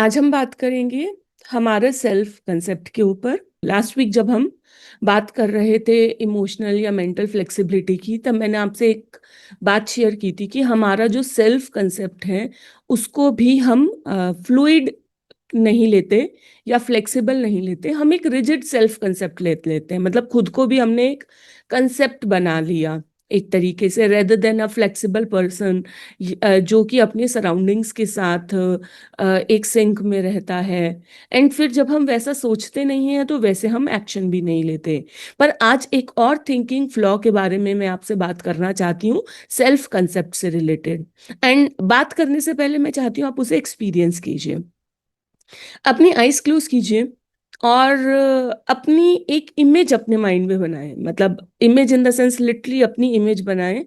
आज हम बात करेंगे हमारे सेल्फ कंसेप्ट के ऊपर। लास्ट वीक जब हम बात कर रहे थे इमोशनल या मेंटल फ्लेक्सिबिलिटी की, तब मैंने आपसे एक बात शेयर की थी कि हमारा जो सेल्फ कंसेप्ट है उसको भी हम फ्लूइड नहीं लेते या फ्लेक्सिबल नहीं लेते, हम एक रिजिड सेल्फ कंसेप्ट लेते हैं। मतलब खुद को भी हमने एक कंसेप्ट बना लिया एक तरीके से, rather than a flexible person जो कि अपने सराउंडिंग्स के साथ एक सिंक में रहता है। एंड फिर जब हम वैसा सोचते नहीं हैं तो वैसे हम एक्शन भी नहीं लेते। पर आज एक और थिंकिंग फ्लॉ के बारे में मैं आपसे बात करना चाहती हूँ, सेल्फ कंसेप्ट से रिलेटेड। एंड बात करने से पहले मैं चाहती हूँ आप उसे एक्सपीरियंस कीजिए। अपनी आईज क्लोज कीजिए और अपनी एक इमेज अपने माइंड में बनाएं। मतलब image in the sense literally अपनी इमेज बनाएं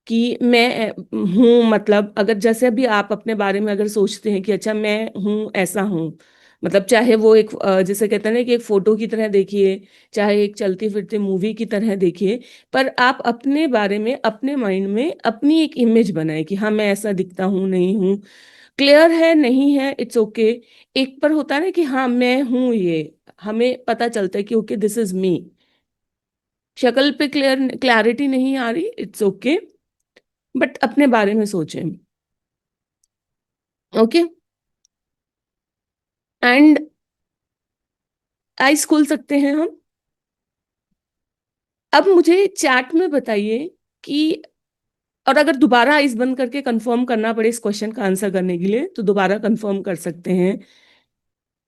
कि मैं हूँ। मतलब अगर जैसे अभी आप अपने बारे में अगर सोचते हैं कि अच्छा मैं हूँ, ऐसा हूँ, मतलब चाहे वो एक जैसे कहते हैं ना कि एक फोटो की तरह देखिए, चाहे एक चलती फिरती मूवी की तरह देखिए, पर आप अपने बारे में अपने माइंड में अपनी एक इमेज बनाए कि हाँ मैं ऐसा दिखता हूँ, नहीं हूँ, क्लियर है नहीं है, इट्स ओके। एक पर होता है ना कि हाँ मैं हूँ, ये हमें पता चलता है कि ओके दिस इज मी। शक्ल पे क्लैरिटी नहीं आ रही, इट्स ओके, बट अपने बारे में सोचें। ओके, एंड आइज खोल सकते हैं हम। अब मुझे चैट में बताइए कि, और अगर दोबारा आइज बंद करके कंफर्म करना पड़े इस क्वेश्चन का आंसर करने के लिए तो दोबारा कंफर्म कर सकते हैं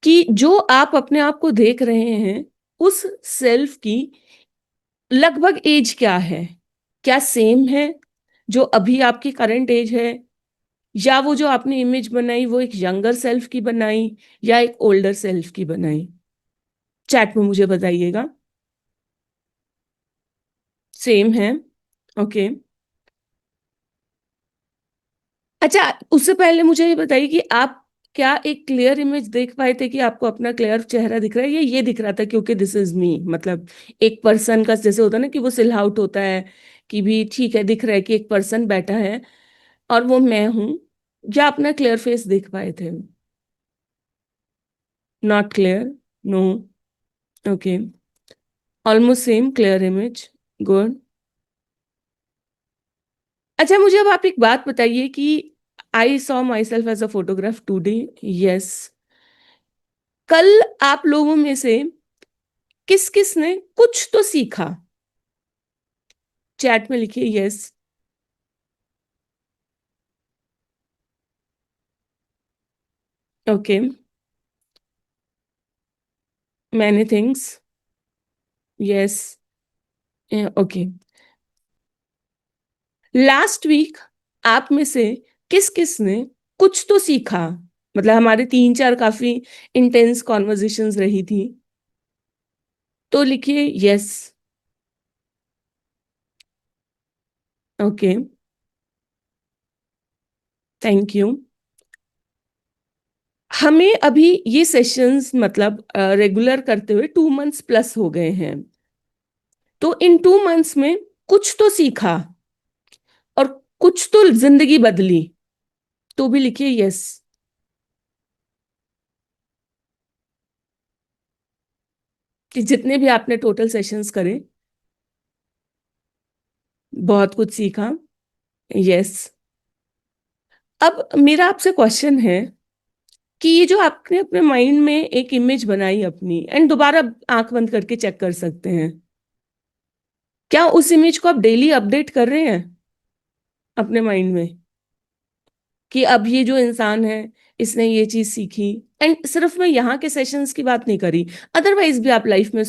कि जो आप अपने आप को देख रहे हैं उस सेल्फ की लगभग एज क्या है। क्या सेम है जो अभी आपकी करंट एज है, या वो जो आपने इमेज बनाई वो एक यंगर सेल्फ की बनाई या एक ओल्डर सेल्फ की बनाई? चैट में मुझे बताइएगा। सेम है, ओके। अच्छा, उससे पहले मुझे ये बताइए कि आप क्या एक क्लियर इमेज देख पाए थे कि आपको अपना क्लियर चेहरा दिख रहा है, या ये दिख रहा था क्योंकि दिस इज मी? मतलब एक पर्सन का जैसे होता है ना कि वो सिल आउट होता है कि भी ठीक है, दिख रहा है कि एक पर्सन बैठा है और वो मैं हूं, या अपना क्लियर फेस देख पाए थे? Not clear, no, okay. Almost same clear image, good. अच्छा, मुझे अब आप एक बात बताइए कि I saw myself as a photograph today, yes. कल आप लोगों में से किस किस ने कुछ तो सीखा? चैट में लिखिए yes. Okay, many things, yes, okay. Last week आप में से किस किस ने कुछ तो सीखा? मतलब हमारे 3-4 काफी इंटेंस कॉन्वर्जेशंस रही थी, तो लिखिए यस। Okay, thank you. हमें अभी ये सेशंस मतलब रेगुलर करते हुए 2 मंथ्स प्लस हो गए हैं, तो इन 2 मंथ्स में कुछ तो सीखा और कुछ तो जिंदगी बदली, तो भी लिखिए यस। कि जितने भी आपने टोटल सेशंस करे, बहुत कुछ सीखा, यस। अब मेरा आपसे क्वेश्चन है कि ये जो आपने अपने माइंड में एक इमेज बनाई अपनी, एंड दोबारा आंख बंद करके चेक कर सकते हैं, क्या उस इमेज को आप डेली अपडेट कर रहे हैं अपने माइंड में कि अब ये जो इंसान है इसने ये चीज सीखी? एंड सिर्फ मैं यहाँ के सेशंस की बात नहीं करी, अदरवाइज भी आप लाइफ में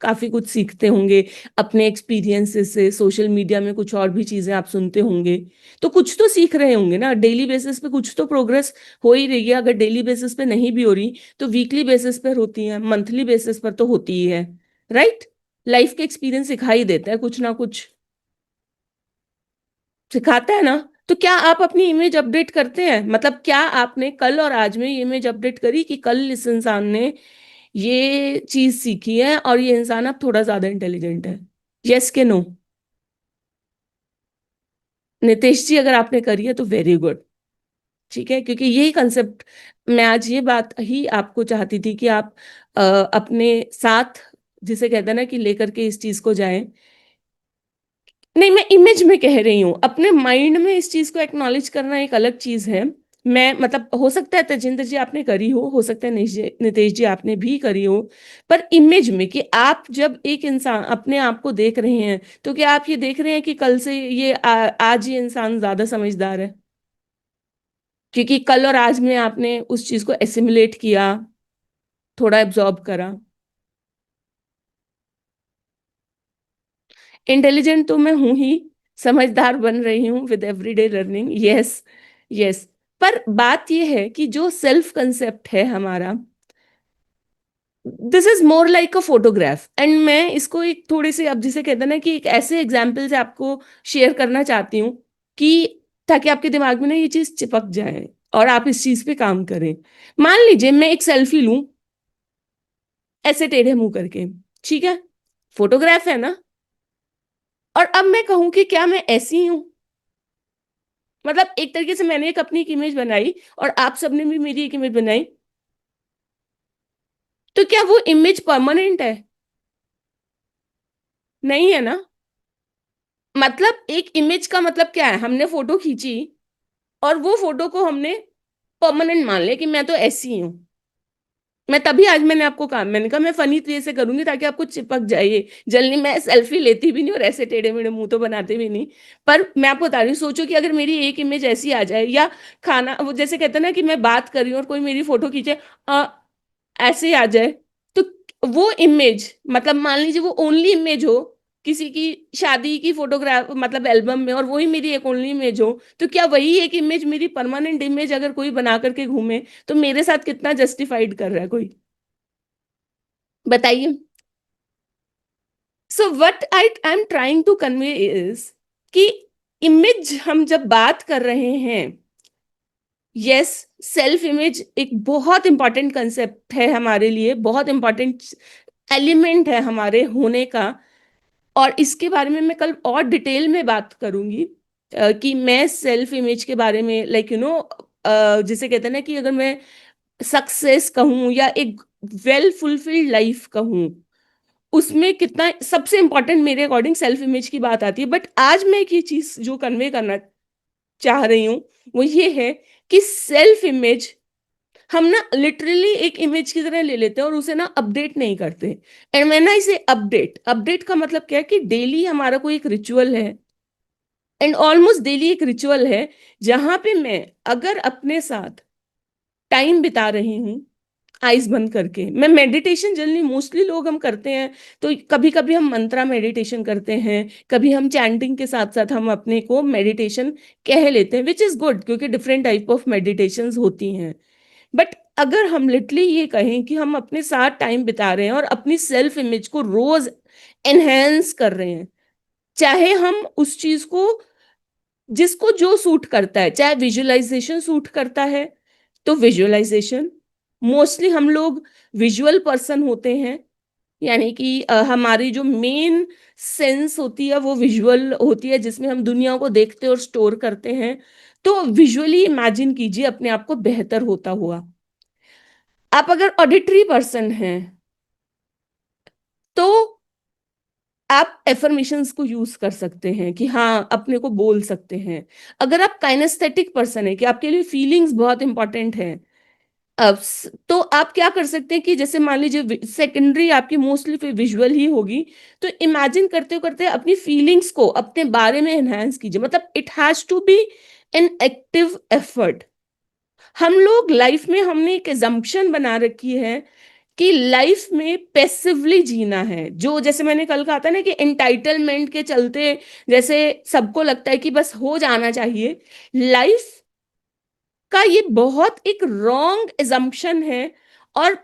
काफी कुछ सीखते होंगे अपने एक्सपीरियंसेस से, सोशल मीडिया में कुछ और भी चीजें आप सुनते होंगे, तो कुछ तो सीख रहे होंगे ना डेली बेसिस पे। कुछ तो प्रोग्रेस हो ही रही है, अगर डेली बेसिस पे नहीं भी हो रही तो वीकली बेसिस पर होती है, मंथली बेसिस पर तो होती ही है, राइट? लाइफ के एक्सपीरियंस सिखाई देता है कुछ ना कुछ, सिखाता है ना। तो क्या आप अपनी इमेज अपडेट करते हैं? मतलब क्या आपने कल और आज में ये इमेज अपडेट करी कि कल इस इंसान ने ये चीज सीखी है और ये इंसान अब थोड़ा ज्यादा इंटेलिजेंट है? यस के नो? नितेश जी, अगर आपने करी है तो वेरी गुड, ठीक है, क्योंकि यही कंसेप्ट मैं आज ये बात ही आपको चाहती थी कि आप अपने साथ, जिसे कहते हैं ना, कि लेकर के इस चीज़ को जाएँ। नहीं, मैं इमेज में कह रही हूँ, अपने माइंड में इस चीज़ को एक्नॉलेज करना एक अलग चीज़ है। मैं मतलब हो सकता है तजिंदर जी आपने करी हो सकता है नितेश जी आपने भी करी हो, पर इमेज में कि आप जब एक इंसान अपने आप को देख रहे हैं, तो क्या आप ये देख रहे हैं कि कल से ये आज ये इंसान ज़्यादा समझदार है? क्योंकि कल और आज में आपने उस चीज़ को एसिमिलेट किया, थोड़ा एब्ज़ॉर्ब करा। इंटेलिजेंट तो मैं हूँ ही, समझदार बन रही हूँ with everyday learning, yes, yes. पर बात ये है कि जो सेल्फ कंसेप्ट है हमारा, this is more like a photograph, and मैं इसको एक थोड़ी सी, अब जिसे कहते हैं ना, कि एक ऐसे एग्जाम्पल से आपको शेयर करना चाहती हूँ कि ताकि आपके दिमाग में ना ये चीज चिपक जाए और आप इस चीज पे काम करें। मान लीजिए मैं एक सेल्फी लूं, ऐसे टेढ़े मुंह करके, ठीक है, फोटोग्राफ है ना, और अब मैं कहूं कि क्या मैं ऐसी हूं? मतलब एक तरीके से मैंने एक अपनी एक इमेज बनाई और आप सबने भी मेरी एक इमेज बनाई, तो क्या वो इमेज परमानेंट है? नहीं है ना। मतलब एक इमेज का मतलब क्या है, हमने फोटो खींची और वो फोटो को हमने परमानेंट मान लिया कि मैं तो ऐसी हूं। मैं तभी आज मैंने आपको कहा, मैंने कहा मैं फनी तरीके से करूंगी ताकि आपको चिपक जाए। जल्दी मैं सेल्फी लेती भी नहीं और ऐसे टेढ़े मेढ़े मुंह तो बनाते भी नहीं। पर मैं आपको बता रही हूँ, सोचो कि अगर मेरी एक इमेज ऐसी आ जाए, या खाना, वो जैसे कहते हैं ना कि मैं बात कर रही हूँ और कोई मेरी फोटो खींचे, ऐसे ही आ जाए, तो वो इमेज, मतलब मान लीजिए वो ओनली इमेज हो किसी की शादी की फोटोग्राफ, मतलब एल्बम में, और वही मेरी एक ओनली इमेज हो, तो क्या वही एक इमेज मेरी परमानेंट इमेज अगर कोई बना करके घूमे, तो मेरे साथ कितना जस्टिफाइड कर रहा है कोई? बताइए। So what I am trying to convey is कि इमेज हम जब बात कर रहे हैं, यस, सेल्फ इमेज एक बहुत इंपॉर्टेंट कंसेप्ट है हमारे लिए, बहुत इंपॉर्टेंट एलिमेंट है हमारे होने का। और इसके बारे में मैं कल और डिटेल में बात करूंगी, कि मैं सेल्फ इमेज के बारे में, लाइक जिसे कहते हैं ना, कि अगर मैं सक्सेस कहूँ या एक वेल फुलफिल्ड लाइफ कहूँ, उसमें कितना सबसे इंपॉर्टेंट मेरे अकॉर्डिंग सेल्फ इमेज की बात आती है। बट आज मैं एक ये चीज जो कन्वे करना चाह रही हूँ, वो ये है कि सेल्फ इमेज हम ना लिटरली एक इमेज की तरह ले लेते हैं और उसे ना अपडेट नहीं करते। एंड व्हेन आई से अपडेट, अपडेट का मतलब क्या है कि डेली हमारा कोई एक रिचुअल है, एंड ऑलमोस्ट डेली एक रिचुअल है, जहां पे मैं अगर अपने साथ टाइम बिता रही हूँ आइज बंद करके, मैं मेडिटेशन जनरली मोस्टली लोग हम करते हैं, तो कभी कभी हम मंत्रा मेडिटेशन करते हैं, कभी हम चैंटिंग के साथ साथ हम अपने को मेडिटेशन कह लेते हैं, विच इज गुड, क्योंकि डिफरेंट टाइप ऑफ मेडिटेशंस होती हैं। बट अगर हम लिटरली ये कहें कि हम अपने साथ टाइम बिता रहे हैं और अपनी सेल्फ इमेज को रोज एनहेंस कर रहे हैं, चाहे हम उस चीज को, जिसको जो सूट करता है, चाहे विजुअलाइजेशन सूट करता है तो विजुअलाइजेशन, मोस्टली हम लोग विजुअल पर्सन होते हैं, यानी कि हमारी जो मेन सेंस होती है वो विजुअल होती है, जिसमें हम दुनिया को देखते और स्टोर करते हैं। तो विजुअली इमेजिन कीजिए अपने आप को बेहतर होता हुआ। आप अगर ऑडिटरी पर्सन हैं, तो आप एफर्मेशंस को यूज कर सकते हैं कि हाँ, अपने को बोल सकते हैं। अगर आप काइनेस्थेटिक पर्सन है, कि आपके लिए फीलिंग्स बहुत इंपॉर्टेंट है, तो आप क्या कर सकते हैं कि जैसे मान लीजिए सेकेंडरी आपकी मोस्टली विजुअल ही होगी, तो इमेजिन करते करते अपनी फीलिंग्स को अपने बारे में एनहांस कीजिए। मतलब it has to be an active effort. हम लोग लाइफ में हमने एक एजम्पशन बना रखी है कि लाइफ में पैसिवली जीना है, जो जैसे मैंने कल कहा था ना कि एंटाइटलमेंट के चलते, जैसे सबको लगता है कि बस हो जाना चाहिए। लाइफ का ये बहुत एक रॉन्ग एजम्पशन है, और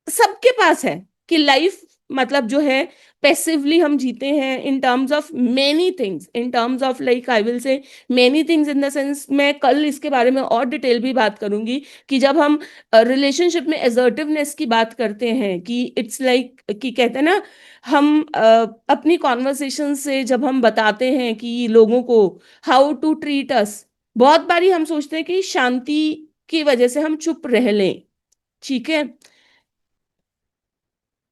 सबके पास है कि लाइफ मतलब जो है पैसिवली हम जीते हैं, in terms of many things, in terms of like I will say many things in the sense, मैं कल इसके बारे में और डिटेल भी बात करूंगी कि जब हम रिलेशनशिप में एसर्टिवनेस की बात करते हैं, कि इट्स लाइक कि कहते हैं ना, हम अपनी कॉन्वर्सेशन से जब हम बताते हैं कि लोगों को हाउ टू ट्रीट अस, बहुत बारी हम सोचते हैं कि शांति की वजह से हम चुप रह लें, ठीक है।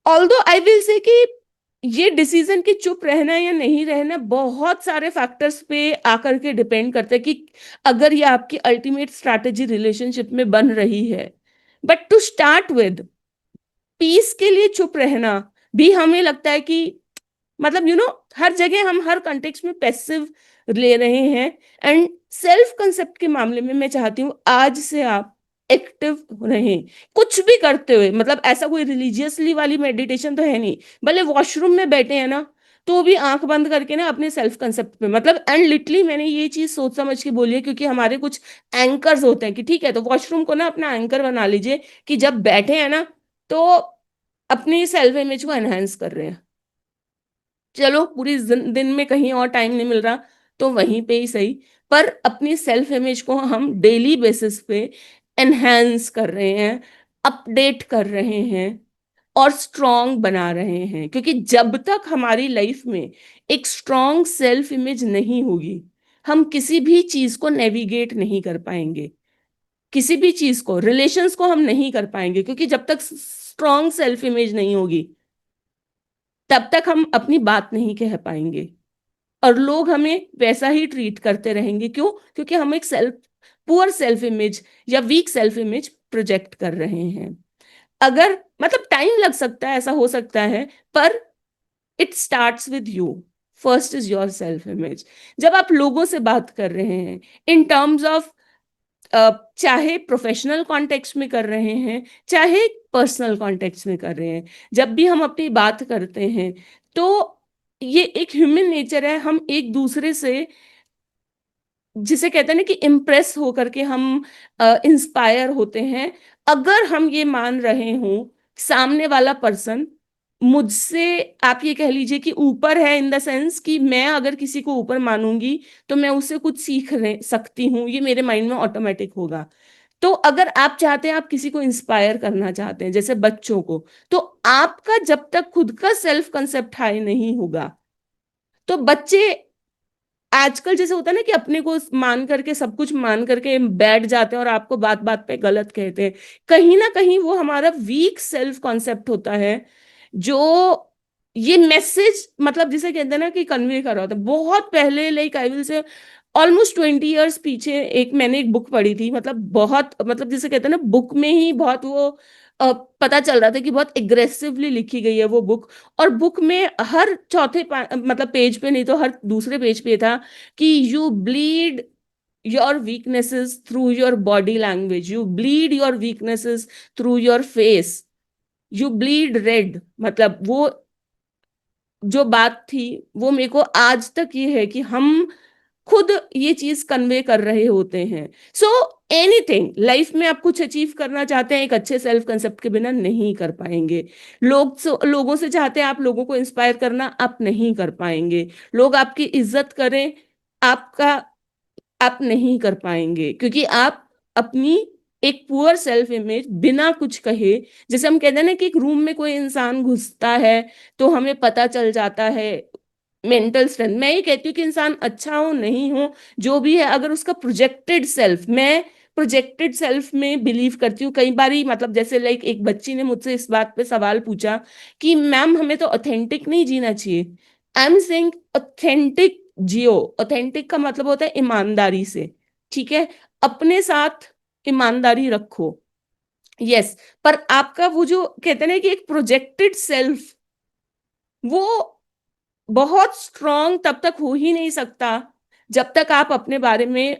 ऑल्दो आई विल से कि ये डिसीजन कि चुप रहना या नहीं रहना बहुत सारे फैक्टर्स पे आकर के डिपेंड करता है कि अगर ये आपकी अल्टीमेट स्ट्रैटेजी रिलेशनशिप में बन रही है। But to start with, peace के लिए चुप रहना भी हमें लगता है कि मतलब हर जगह हम हर कॉन्टेक्स्ट में पैसिव ले रहे हैं। एंड सेल्फ कंसेप्ट के मामले में मैं चाहती हूँ आज से आप एक्टिव रहें, कुछ भी करते हुए। मतलब ऐसा कोई रिलीजियसली वाली मेडिटेशन तो है नहीं, भले वॉशरूम में बैठे हैं ना, तो भी आंख बंद करके ना अपने सेल्फ कंसेप्ट पे, मतलब एंड लिटरली मैंने ये चीज सोच समझ के बोली है, क्योंकि हमारे कुछ एंकर्स होते हैं कि ठीक है, तो वॉशरूम को ना अपना एंकर बना लीजिए कि जब बैठे हैं ना, तो अपनी सेल्फ इमेज को एनहांस कर रहे हैं। चलो पूरी दिन में कहीं और टाइम नहीं मिल रहा तो वहीं पे ही सही, पर अपनी सेल्फ इमेज को हम डेली बेसिस पे एनहांस कर रहे हैं, अपडेट कर रहे हैं और स्ट्रॉन्ग बना रहे हैं। क्योंकि जब तक हमारी लाइफ में एक स्ट्रॉन्ग सेल्फ इमेज नहीं होगी, हम किसी भी चीज को नेविगेट नहीं कर पाएंगे, किसी भी चीज को, रिलेशंस को हम नहीं कर पाएंगे। क्योंकि जब तक स्ट्रॉन्ग सेल्फ इमेज नहीं होगी, तब तक हम अपनी बात नहीं कह पाएंगे और लोग हमें वैसा ही ट्रीट करते रहेंगे। क्यों? क्योंकि हम एक पुअर सेल्फ इमेज या वीक सेल्फ इमेज प्रोजेक्ट कर रहे हैं। अगर मतलब टाइम लग सकता है, ऐसा हो सकता है, पर it starts with you. First is your self image. जब आप लोगों से बात कर रहे हैं इन टर्म्स ऑफ, चाहे प्रोफेशनल कॉन्टेक्स्ट में कर रहे हैं, चाहे पर्सनल कॉन्टेक्स्ट में कर रहे हैं, जब भी हम अपनी बात करते हैं, तो ये एक ह्यूमन नेचर है, हम एक दूसरे से, जिसे कहते हैं ना कि इम्प्रेस होकर के हम इंस्पायर होते हैं। अगर हम ये मान रहे हों सामने वाला पर्सन मुझसे, आप ये कह लीजिए कि ऊपर है, इन द सेंस कि मैं अगर किसी को ऊपर मानूंगी तो मैं उससे कुछ सीख सकती हूँ, ये मेरे माइंड में ऑटोमेटिक होगा। तो अगर आप चाहते हैं, आप किसी को इंस्पायर करना चाहते हैं जैसे बच्चों को, तो आपका जब तक खुद का सेल्फ कंसेप्ट हाई नहीं होगा, तो बच्चे आजकल जैसे होता है ना कि अपने को मान करके, सब कुछ मान करके बैठ जाते हैं और आपको बात बात पे गलत कहते हैं। कहीं ना कहीं वो हमारा वीक सेल्फ कॉन्सेप्ट होता है, जो ये मैसेज, मतलब जिसे कहते हैं ना कि कन्वे कर रहा होता है। बहुत पहले, like I will say almost 20 years पीछे, मैंने एक बुक पढ़ी थी, मतलब बहुत, मतलब जिसे कहते हैं ना, बुक में ही बहुत वो पता चल रहा था कि बहुत एग्रेसिवली लिखी गई है वो बुक। और बुक में हर मतलब पेज पे नहीं तो हर दूसरे पेज पे था कि you bleed your weaknesses through your body language, you bleed your weaknesses through your face, you bleed red. मतलब वो जो बात थी, वो मेरे को आज तक ये है कि हम खुद ये चीज कन्वे कर रहे होते हैं। सो एनीथिंग लाइफ में आप कुछ अचीव करना चाहते हैं, एक अच्छे सेल्फ कंसेप्ट के बिना नहीं कर पाएंगे। लोगों से चाहते हैं आप लोगों को इंस्पायर करना, आप नहीं कर पाएंगे। लोग आपकी इज्जत करें, आपका आप नहीं कर पाएंगे, क्योंकि आप अपनी एक पुअर सेल्फ इमेज बिना कुछ कहे, जैसे हम कहते हैं ना कि एक रूम में कोई इंसान घुसता है तो हमें पता चल जाता है मेंटल स्ट्रेंथ। मैं ये कहती हूँ कि इंसान अच्छा हो नहीं हो जो भी है, अगर उसका प्रोजेक्टेड सेल्फ, मैं प्रोजेक्टेड सेल्फ में बिलीव करती हूँ कई बारी। मतलब जैसे लाइक एक बच्ची ने मुझसे इस बात पे सवाल पूछा कि मैम हमें तो ऑथेंटिक नहीं जीना चाहिए। I am saying authentic Jio. Authentic का मतलब होता है ईमानदारी से, ठीक है, अपने साथ ईमानदारी रखो। यस, पर आपका वो जो कहते हैं ना कि एक प्रोजेक्टेड सेल्फ, वो बहुत स्ट्रांग तब तक हो ही नहीं सकता जब तक आप अपने बारे में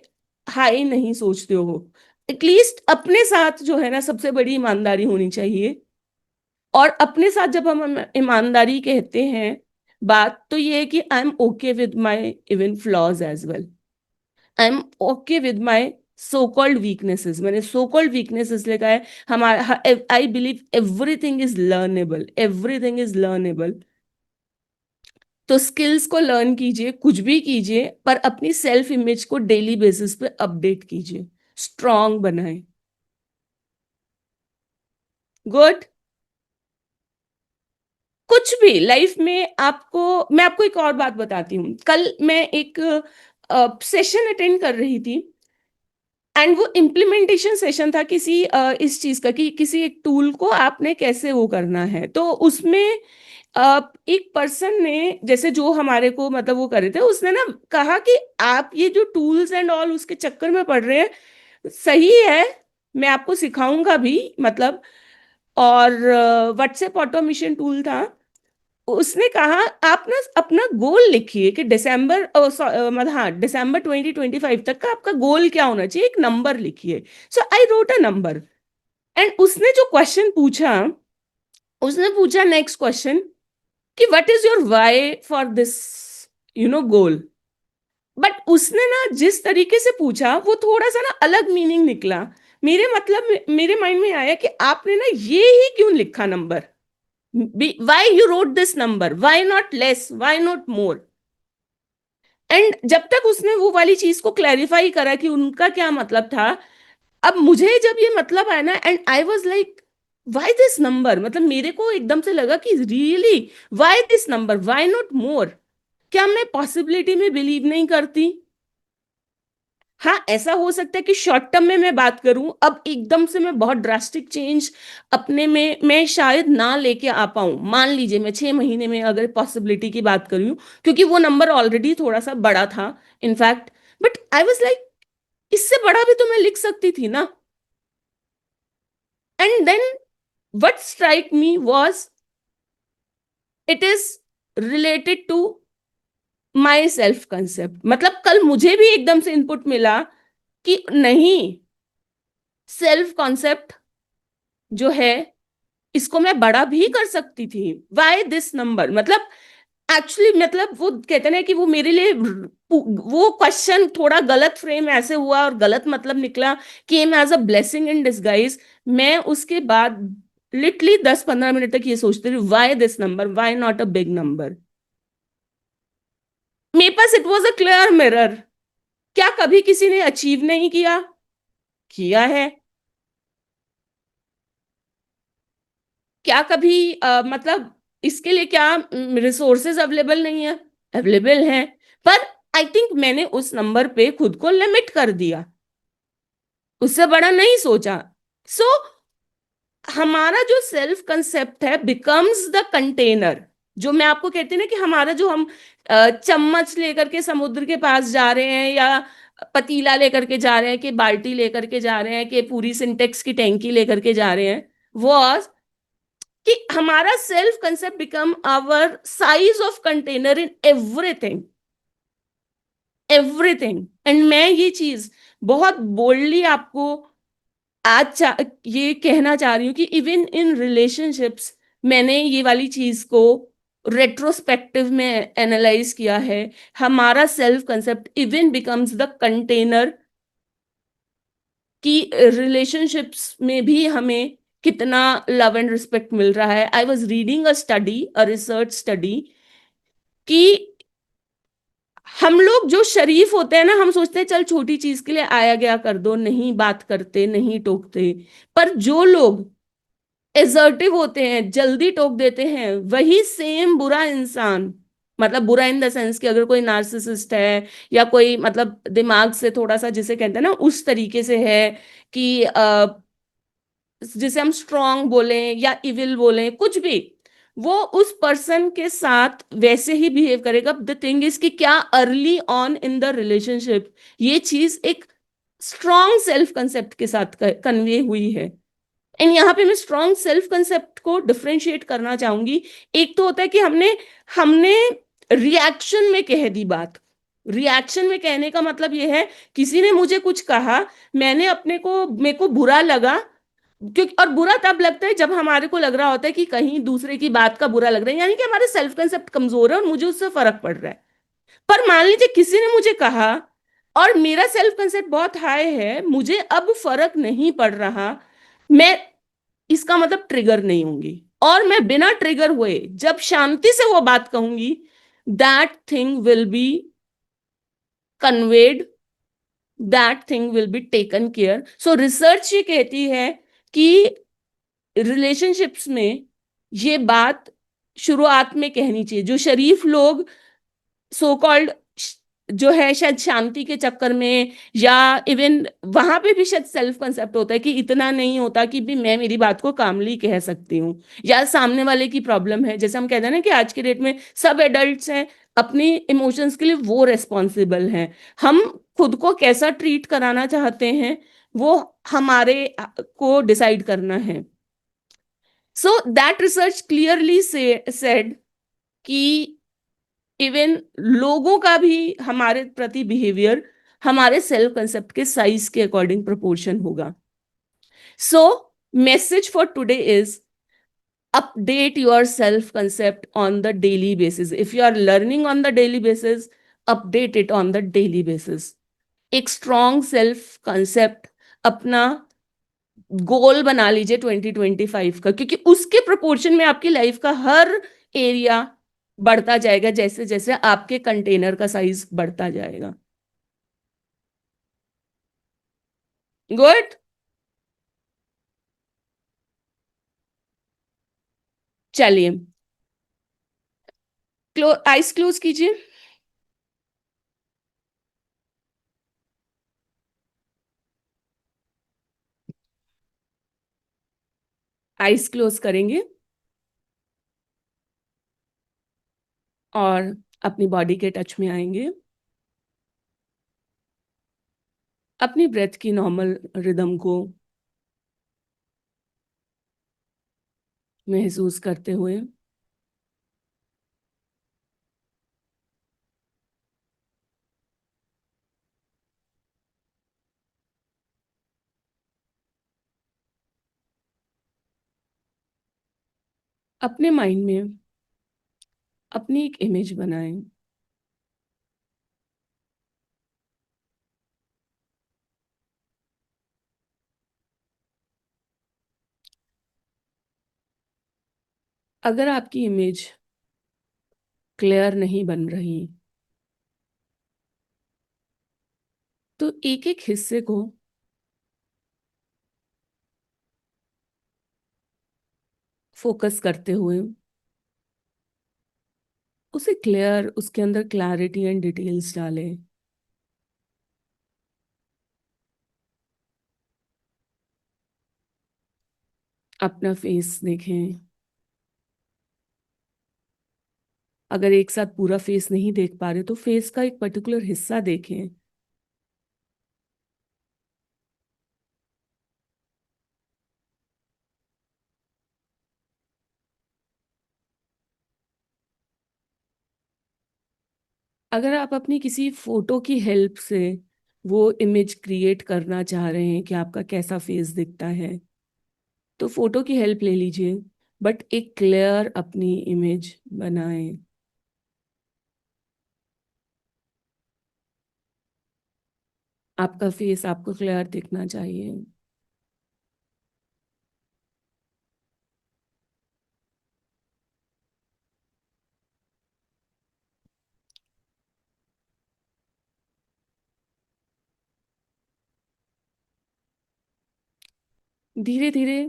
हाई नहीं सोचते हो। एटलीस्ट अपने साथ जो है ना, सबसे बड़ी ईमानदारी होनी चाहिए। और अपने साथ जब हम ईमानदारी कहते हैं, बात तो ये है कि I am okay with my even flaws as well. I am okay with my so called weaknesses. मैंने सो कॉल्ड वीकनेसेस लिखा है। हमारा, I believe everything is learnable, everything is learnable. तो स्किल्स को लर्न कीजिए, कुछ भी कीजिए, पर अपनी सेल्फ इमेज को डेली बेसिस पे अपडेट कीजिए, स्ट्रांग बनाए। गुड। कुछ भी लाइफ में आपको, मैं आपको एक और बात बताती हूँ। कल मैं एक सेशन अटेंड कर रही थी एंड वो इम्प्लीमेंटेशन सेशन था किसी इस चीज का कि किसी एक टूल को आपने कैसे वो करना है। तो उसमें एक पर्सन ने, जैसे जो हमारे को मतलब वो कर रहे थे, उसने ना कहा कि आप ये जो टूल्स एंड ऑल उसके चक्कर में पड़ रहे हैं, सही है, मैं आपको सिखाऊंगा भी मतलब। और व्हाट्सएप ऑटोमेशन टूल था। उसने कहा आप ना अपना गोल लिखिए कि दिसंबर मतलब हाँ, दिसंबर 2025 तक का आपका गोल क्या होना चाहिए, एक नंबर लिखिए। So I wrote a number. And उसने जो क्वेश्चन पूछा, उसने पूछा नेक्स्ट क्वेश्चन कि what is your why for this goal. But उसने ना जिस तरीके से पूछा वो थोड़ा सा ना अलग मीनिंग निकला। मेरे माइंड में आया कि आपने ना ये ही क्यों लिखा number, why you wrote this number, why not less, why not more. And जब तक उसने वो वाली चीज को क्लैरिफाई करा कि उनका क्या मतलब था, अब मुझे जब ये मतलब आया ना, and I was like why this number, मतलब मेरे को एकदम से लगा कि really why this number, why not more. क्या मैं पॉसिबिलिटी में बिलीव नहीं करती? हाँ, ऐसा हो सकता है कि शॉर्ट टर्म में मैं बात करूं, अब एकदम से मैं बहुत ड्रास्टिक चेंज अपने में मैं शायद ना लेके आ पाऊं। मान लीजिए मैं 6 महीने में अगर पॉसिबिलिटी की बात करूं, क्योंकि वो नंबर ऑलरेडी थोड़ा सा बड़ा था in fact. But I was like इससे बड़ा भी तो मैं लिख सकती थी ना। And then what strike me was it is related to my self concept. मतलब कल मुझे भी एकदम से इनपुट मिला कि नहीं, सेल्फ कॉन्सेप्ट जो है इसको मैं बड़ा भी कर सकती थी। वाई दिस नंबर, मतलब एक्चुअली मतलब वो कहते हैं कि वो मेरे लिए वो क्वेश्चन थोड़ा गलत फ्रेम ऐसे हुआ और गलत मतलब निकला, came as a blessing in disguise. मैं उसके बाद लिटरली 10-15 मिनट तक ये सोचती रही, why this number, why not a big number. मेरे पास it was a clear mirror. क्या कभी किसी ने अचीव नहीं किया? किया है। क्या कभी मतलब इसके लिए क्या रिसोर्सेज अवेलेबल नहीं है? अवेलेबल हैं। पर आई थिंक मैंने उस नंबर पे खुद को लिमिट कर दिया, उससे बड़ा नहीं सोचा। सो हमारा जो सेल्फ कंसेप्ट है बिकम्स द कंटेनर। जो मैं आपको कहती हूँ ना कि हमारा जो हम चम्मच लेकर के समुद्र के पास जा रहे हैं, या पतीला लेकर के जा रहे हैं, कि बाल्टी लेकर के जा रहे हैं, कि पूरी सिंटेक्स की टैंकी लेकर के जा रहे हैं, वो कि हमारा self concept become our size of container in everything, everything. And मैं ये चीज बहुत बोल्डली आपको आज ये कहना चाह रही हूँ कि इवन इन रिलेशनशिप्स मैंने ये वाली चीज को रेट्रोस्पेक्टिव में एनालाइज किया है। हमारा self concept even becomes the container कि रिलेशनशिप्स में भी हमें कितना लव एंड रिस्पेक्ट मिल रहा है। I was reading a study, a research study, कि हम लोग जो शरीफ होते हैं ना, हम सोचते हैं चल छोटी चीज के लिए आया गया कर दो, नहीं बात करते, नहीं टोकते। पर जो लोग एसर्टिव होते हैं, जल्दी टोक देते हैं, वही सेम बुरा इंसान, मतलब बुरा इन द सेंस कि अगर कोई नार्सिसिस्ट है, या कोई मतलब दिमाग से थोड़ा सा जिसे कहते हैं ना उस तरीके से है, कि जिसे हम स्ट्रांग बोलें या इविल बोलें, कुछ भी, वो उस पर्सन के साथ वैसे ही बिहेव करेगा। द थिंग इज कि क्या early on in the relationship ये चीज एक स्ट्रॉन्ग सेल्फ कंसेप्ट के साथ कन्वे हुई है। एंड यहाँ पे मैं स्ट्रॉन्ग सेल्फ कंसेप्ट को डिफरेंशिएट करना चाहूंगी। एक तो होता है कि हमने हमने रिएक्शन में कह दी बात। रिएक्शन में कहने का मतलब ये है, किसी ने मुझे कुछ कहा, मैंने अपने को मेरे को बुरा लगा, क्योंकि और बुरा तब लगता है जब हमारे को लग रहा होता है कि कहीं दूसरे की बात का बुरा लग रहा है, यानी कि हमारे सेल्फ कंसेप्ट कमजोर है और मुझे उससे फर्क पड़ रहा है। पर मान लीजिए किसी ने मुझे कहा और मेरा सेल्फ कंसेप्ट बहुत हाई है, मुझे अब फर्क नहीं पड़ रहा, मैं इसका मतलब ट्रिगर नहीं होंगी, और मैं बिना ट्रिगर हुए जब शांति से वो बात कहूंगी, that thing will be conveyed, that thing will be taken care. So research ये कहती है कि रिलेशनशिप्स में ये बात शुरुआत में कहनी चाहिए। जो शरीफ लोग, सो कॉल्ड जो है शायद शांति के चक्कर में, या इवन वहां पे भी शायद सेल्फ कंसेप्ट होता है कि इतना नहीं होता कि भी मैं मेरी बात को कामली कह सकती हूँ, या सामने वाले की प्रॉब्लम है, जैसे हम कहते हैं ना कि आज के डेट में सब एडल्ट्स हैं, अपनी इमोशंस के लिए वो रिस्पॉन्सिबल हैं। हम खुद को कैसा ट्रीट कराना चाहते हैं वो हमारे को डिसाइड करना है। So that research clearly said कि इवन लोगों का भी हमारे प्रति बिहेवियर हमारे सेल्फ कंसेप्ट के साइज के अकॉर्डिंग प्रोपोर्शन होगा। So message for today is update your self concept on the daily basis. If you are learning on the daily basis, update it on the daily basis. एक strong self concept अपना गोल बना लीजिए 2025 का, क्योंकि उसके proportion में आपकी life का हर एरिया बढ़ता जाएगा जैसे जैसे आपके कंटेनर का साइज बढ़ता जाएगा। गुड। चलिए, आइस क्लोज कीजिए। आइस क्लोज करेंगे और अपनी बॉडी के टच में आएंगे, अपनी ब्रेथ की नॉर्मल रिदम को महसूस करते हुए अपने माइंड में अपनी एक इमेज बनाएं। अगर आपकी इमेज क्लियर नहीं बन रही तो एक एक हिस्से को फोकस करते हुए उसे क्लियर, उसके अंदर क्लैरिटी एंड डिटेल्स डालें। अपना फेस देखें। अगर एक साथ पूरा फेस नहीं देख पा रहे तो फेस का एक पर्टिकुलर हिस्सा देखें। अगर आप अपनी किसी फोटो की हेल्प से वो इमेज क्रिएट करना चाह रहे हैं कि आपका कैसा फेस दिखता है, तो फोटो की हेल्प ले लीजिए, बट एक क्लियर अपनी इमेज बनाएं। आपका फेस आपको क्लियर दिखना चाहिए। धीरे धीरे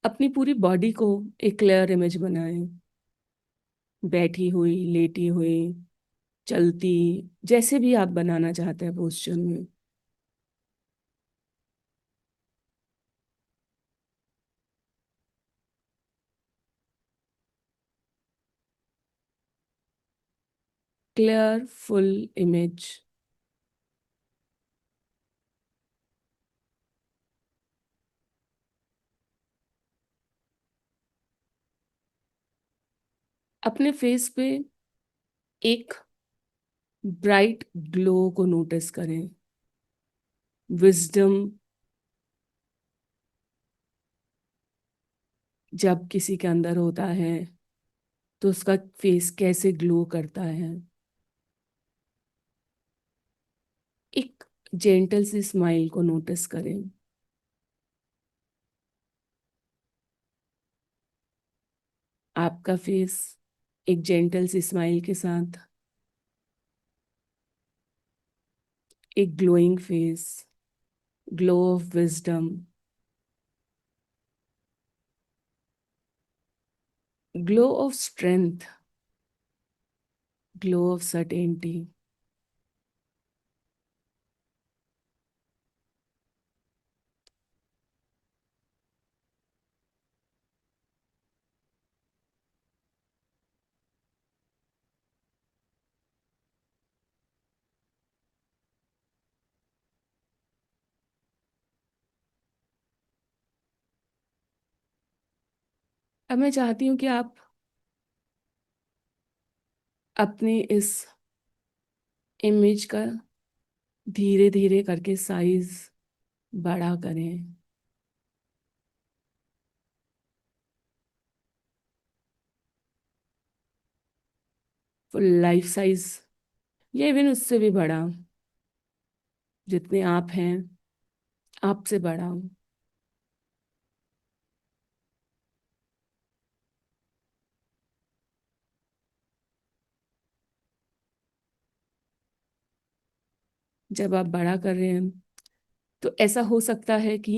अपनी पूरी बॉडी को एक क्लियर इमेज बनाएं। बैठी हुई, लेटी हुई, चलती, जैसे भी आप बनाना चाहते हैं पोस्चर में। Clear full image. अपने फेस पे एक ब्राइट ग्लो को नोटिस करें। विजडम जब किसी के अंदर होता है तो उसका फेस कैसे ग्लो करता है। एक जेंटल सी स्माइल को नोटिस करें। आपका फेस एक जेंटल सी स्माइल के साथ एक glowing face, glow of wisdom, glow of strength, glow of certainty. अब मैं चाहती हूँ कि आप अपनी इस इमेज का धीरे धीरे करके साइज बड़ा करें। फुल लाइफ साइज या इवन उससे भी बड़ा, जितने आप हैं आपसे बड़ा। जब आप बड़ा कर रहे हैं तो ऐसा हो सकता है कि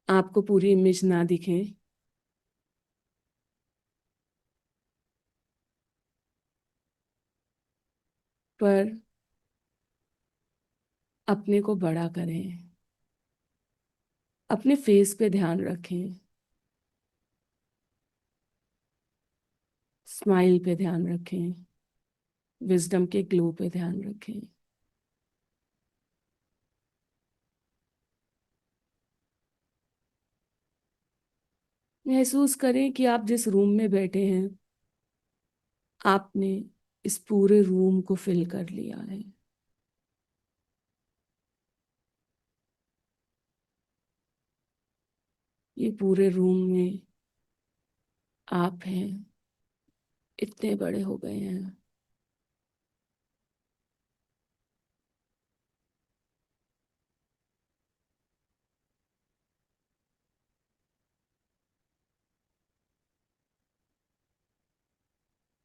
आपको पूरी इमेज ना दिखे, पर अपने को बड़ा करें। अपने फेस पे ध्यान रखें, स्माइल पे ध्यान रखें, विजडम के ग्लो पे ध्यान रखें। महसूस करें कि आप जिस रूम में बैठे हैं आपने इस पूरे रूम को फिल कर लिया है। ये पूरे रूम में आप हैं, इतने बड़े हो गए हैं।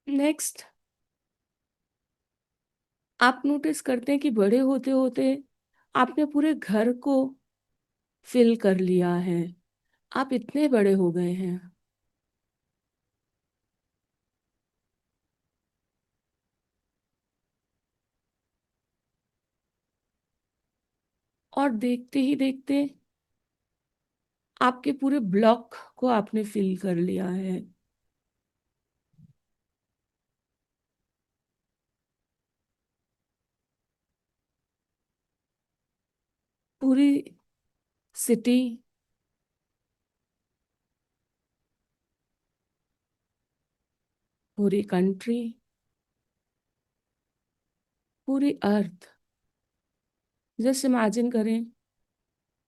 नेक्स्ट, आप नोटिस करते हैं कि बड़े होते होते आपने पूरे घर को फिल कर लिया है। आप इतने बड़े हो गए हैं। और देखते ही देखते आपके पूरे ब्लॉक को आपने फिल कर लिया है। पूरी सिटी, पूरी कंट्री, पूरी अर्थ। जस्ट इमेजिन करें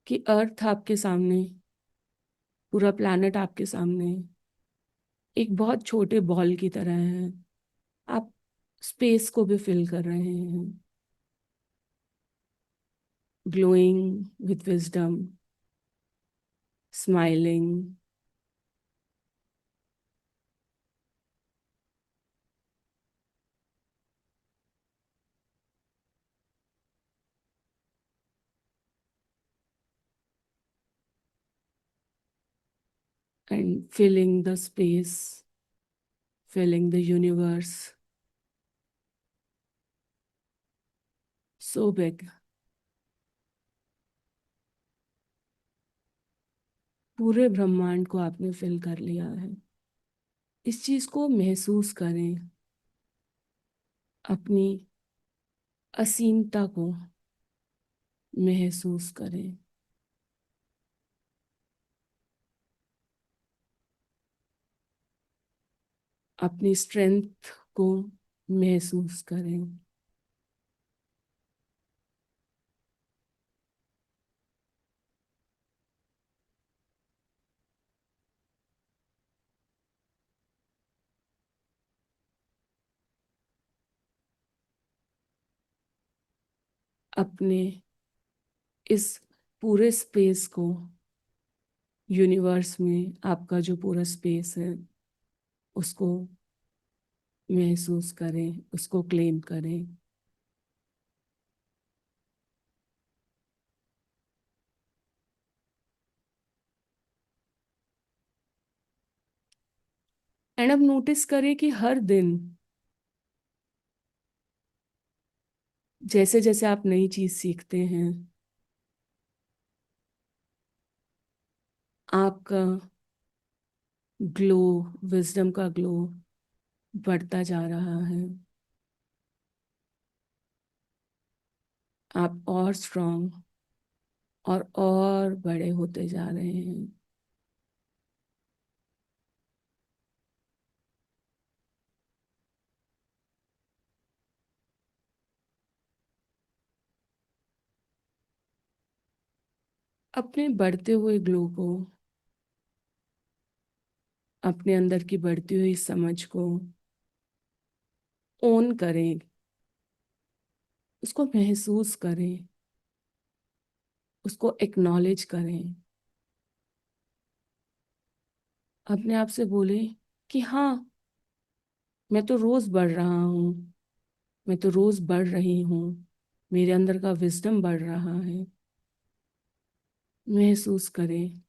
कि अर्थ आपके सामने, पूरा प्लैनेट आपके सामने एक बहुत छोटे बॉल की तरह है। आप स्पेस को भी फिल कर रहे हैं, glowing with wisdom, smiling and filling the space, filling the universe so big। पूरे ब्रह्मांड को आपने फिल कर लिया है। इस चीज को महसूस करें, अपनी असीमता को महसूस करें, अपनी स्ट्रेंथ को महसूस करें। अपने इस पूरे स्पेस को, यूनिवर्स में आपका जो पूरा स्पेस है उसको महसूस करें, उसको क्लेम करें। एंड अब नोटिस करें कि हर दिन जैसे जैसे आप नई चीज सीखते हैं आपका ग्लो, विजडम का ग्लो बढ़ता जा रहा है। आप और स्ट्रांग और बड़े होते जा रहे हैं। अपने बढ़ते हुए ग्लो को, अपने अंदर की बढ़ती हुई समझ को ओन करें, उसको महसूस करें, उसको एक्नॉलेज करें। अपने आप से बोले कि हाँ, मैं तो रोज बढ़ रहा हूँ, मैं तो रोज बढ़ रही हूँ, मेरे अंदर का विजडम बढ़ रहा है। महसूस करें।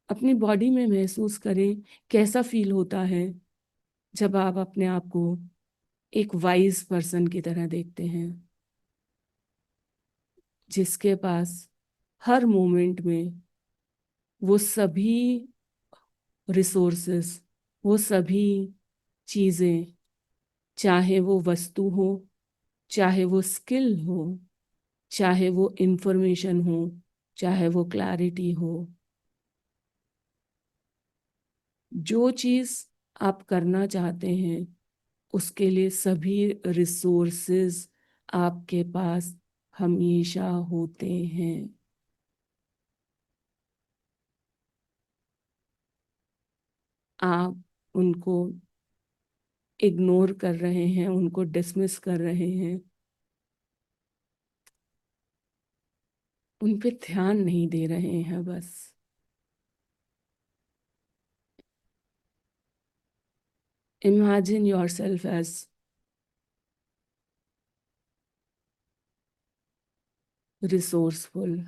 अपनी बॉडी में महसूस करें कैसा फील होता है जब आप अपने आप को एक वाइज पर्सन की तरह देखते हैं, जिसके पास हर मोमेंट में वो सभी रिसोर्सेस, वो सभी चीज़ें, चाहे वो वस्तु हो, चाहे वो स्किल हो, चाहे वो इंफॉर्मेशन हो, चाहे वो क्लैरिटी हो, जो चीज़ आप करना चाहते हैं उसके लिए सभी रिसोर्सेज आपके पास हमेशा होते हैं। आप उनको इग्नोर कर रहे हैं, उनको डिसमिस कर रहे हैं, उन पे ध्यान नहीं दे रहे हैं। बस imagine yourself as resourceful.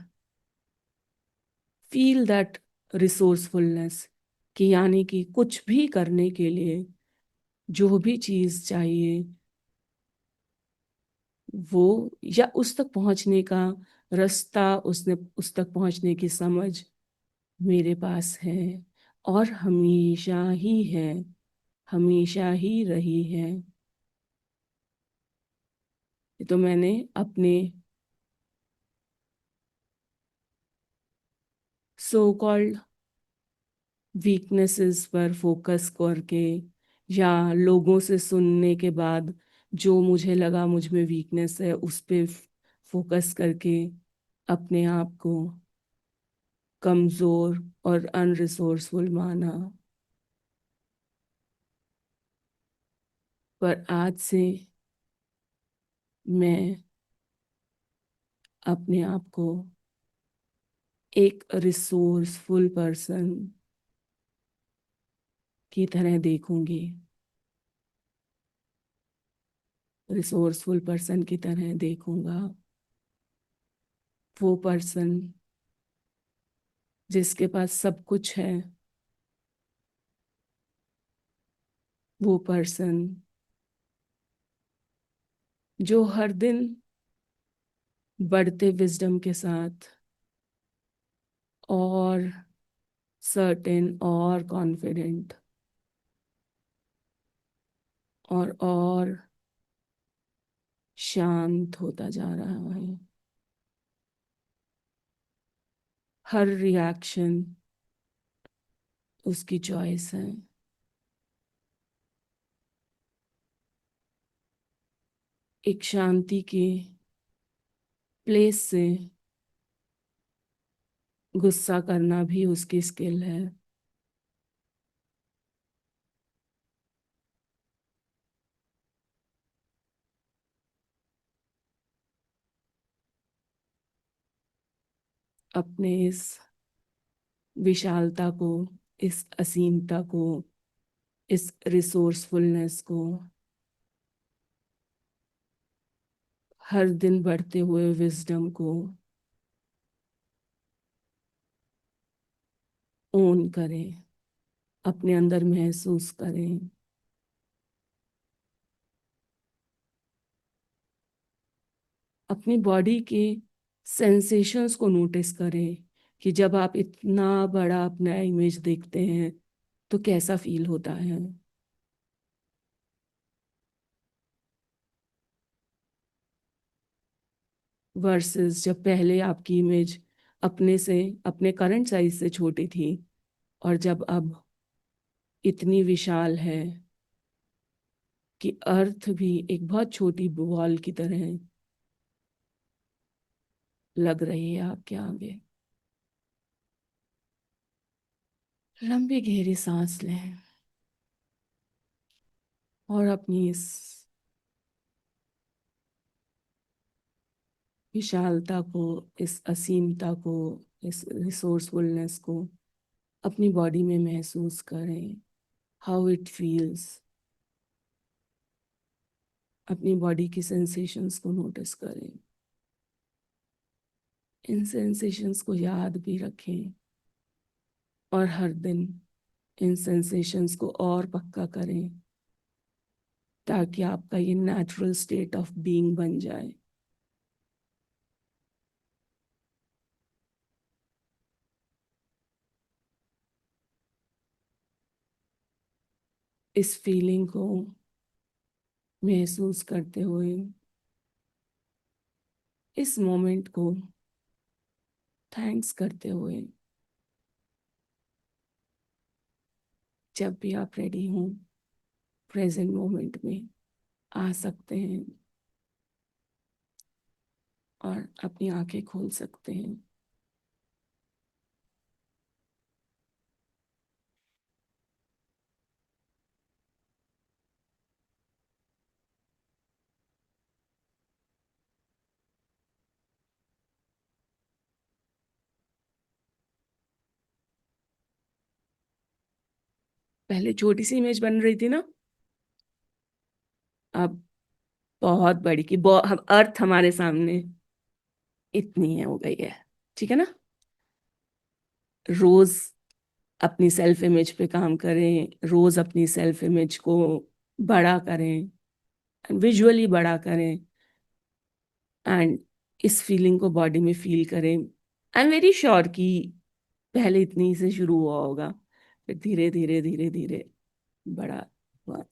Feel that resourcefulness, कि यानी कि कुछ भी करने के लिए जो भी चीज़ चाहिए वो, या उस तक पहुंचने का रास्ता, उसने उस तक पहुंचने की समझ मेरे पास है, और हमेशा ही है, हमेशा ही रही है। ये तो मैंने अपने सो कॉल्ड वीकनेसेस पर फोकस करके, या लोगों से सुनने के बाद जो मुझे लगा मुझ में वीकनेस है उस पे फोकस करके अपने आप को कमज़ोर और अनरिसोर्सफुल माना। पर आज से मैं अपने आप को एक रिसोर्सफुल पर्सन की तरह देखूंगी, रिसोर्सफुल पर्सन की तरह देखूंगा। वो पर्सन जिसके पास सब कुछ है, वो पर्सन जो हर दिन बढ़ते विजडम के साथ और सर्टेन और कॉन्फिडेंट और शांत होता जा रहा है। हर रिएक्शन उसकी चॉइस है। एक शांति के प्लेस से गुस्सा करना भी उसकी स्किल है। अपने इस विशालता को, इस असीमता को, इस रिसोर्सफुलनेस को, हर दिन बढ़ते हुए विजडम को ओन करें, अपने अंदर महसूस करें। अपनी बॉडी के सेंसेशंस को नोटिस करें कि जब आप इतना बड़ा अपना इमेज देखते हैं तो कैसा फील होता है, वर्सेस जब पहले आपकी इमेज अपने से, अपने करंट साइज से छोटी थी, और जब अब इतनी विशाल है कि अर्थ भी एक बहुत छोटी बॉल की तरह है। लग रही है आपके आगे। लंबी गहरी सांस लें और अपनी इस विशालता को, इस असीमता को, इस रिसोर्सफुलनेस को अपनी बॉडी में महसूस करें। How it feels. अपनी बॉडी की सेंसेशंस को नोटिस करें। इन सेंसेशंस को याद भी रखें और हर दिन इन सेंसेशंस को और पक्का करें ताकि आपका ये नेचुरल स्टेट ऑफ बीइंग बन जाए। इस फीलिंग को महसूस करते हुए इस मोमेंट को थैंक्स करते हुए जब भी आप रेडी हों प्रेजेंट मोमेंट में आ सकते हैं और अपनी आंखें खोल सकते हैं। पहले छोटी सी इमेज बन रही थी ना, अब बहुत बड़ी की अर्थ हमारे सामने इतनी है हो गई है। ठीक है ना। रोज अपनी सेल्फ इमेज पे काम करें, रोज अपनी सेल्फ इमेज को बड़ा करें, विजुअली बड़ा करें एंड इस फीलिंग को बॉडी में फील करें। आई एम वेरी श्योर कि पहले इतनी से शुरू हुआ होगा, फिर धीरे धीरे धीरे धीरे बड़ा हुआ।